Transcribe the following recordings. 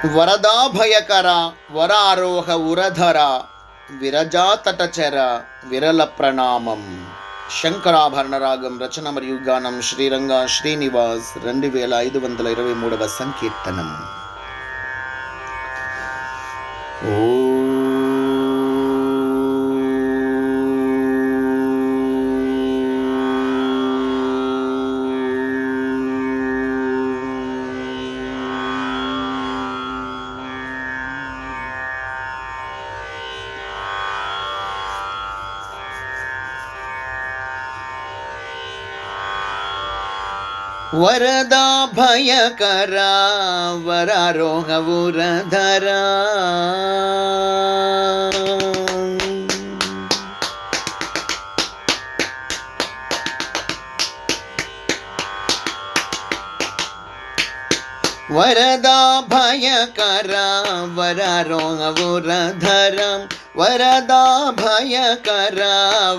వరదాభయకర వరారోహ ఉరధర విరజాతటచర విరల ప్రణామం. శంకరాభరణ రాగం రచన మరియు గానం శ్రీరంగ శ్రీనివాస్ 2523వ సంకీర్తనం. వరదా భయకర వరారోహ ఉరధర వరదా భయకర వరారోహ ఉరధర వరదా భయకర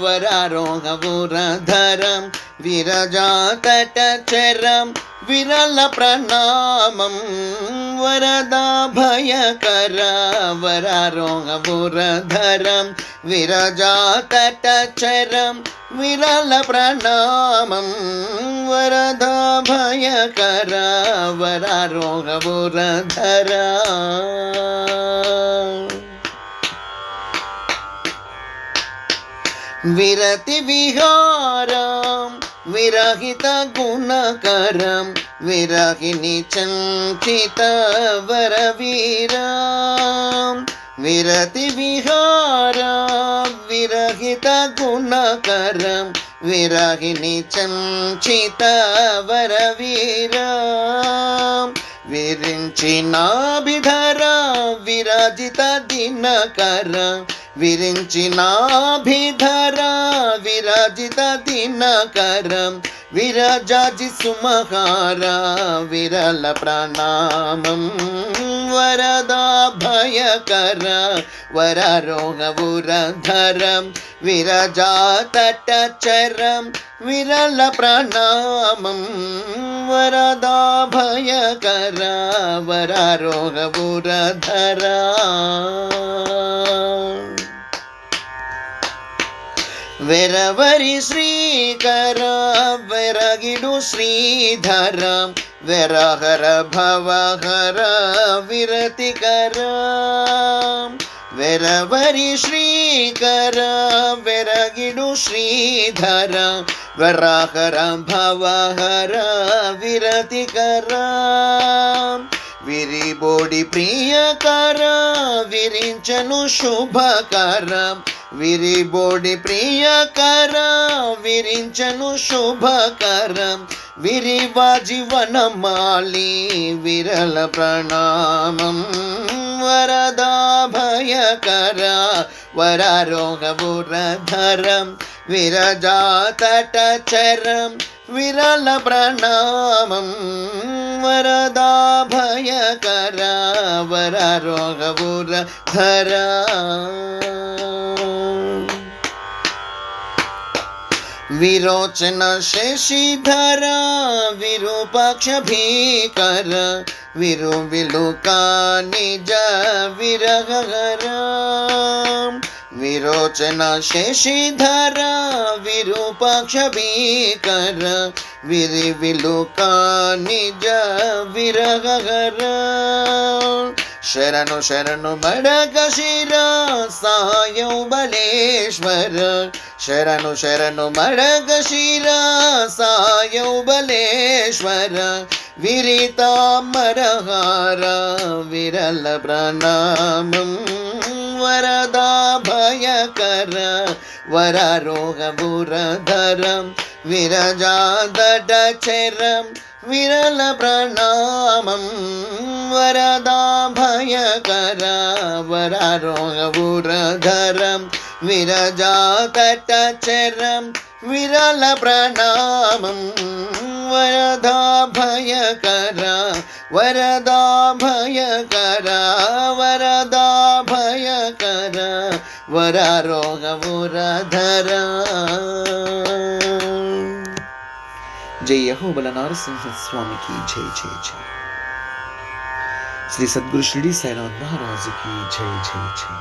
వరారోహ ఉరధర విరజాతటచరం విరల ప్రణామం. వరదా భయకర వరారోహ ఉరధరం విరజాతటచరం విరల ప్రణామం. వరదా భయకర వరారోహ ఉరధర విరతి విహారం విరహిత గుణకరం విరహిణి చంచిత వరవీరం. విరతి విహారం విరహిత గుణకరం విరహిణి చంచిత వరవీరం. విరించినాభిధర విరాజిత దినకర విరించినాభిధర విరాజిత దినకరం విరజాజి సుమహార విరల ప్రణామం. వరదా భయకర వరారోహ ఉరధరం విరజాతటచరం విరల ప్రణామం. వరదా భయకర వరారోహ ఉరధర వెరవరి శ్రీకర వెరగిడు శ్రీధర వెరహర భవహర విరతికర. వెరవరి శ్రీకర వెరగిడు శ్రీధర వరహర భవహర విరతికర. విరిబోడి ప్రియకర విరించను శుభకర విరిబోడి ప్రియకర విరించను శుభకర. విరివాజీవనమాలి విరల ప్రణామం. వరదా భయకర వరారోహ ఉరధరం విరజాతటచరం విరల ప్రణామం. వరదా భయకర వరారోహ ఉరధర విరోచన శశిధర విరూపాక్ష భీకర విరువిలుకా నిజ విరహర. విరోచన శశిధర విరూపాక్ష భీకర విరివిలుకా నిజ విరహర. శరణు శరణు బడగ శిర సాయౌ బలేశ్వర. శరణు శరణు బడగ శిర సాయౌ బలేశ్వర. విరితామరహార విరల ప్రణామం. వరదా భయకర వరారోహ ఉరధరం విరజాతటచరం విరల ప్రణామం. వరదా భయకర వరారోహ ఉరధరం విరజాతటచరం విరల ప్రణామం. వరదా భయకర వరదా భయకర వరదా భయకర వరారోహ ఉరధర. జై యెహోవా నరసింహ స్వామికి జై జై జై. శ్రీ సద్గురు షిరిడి సాయినాథ్ మహారాజుకి జై జై జై.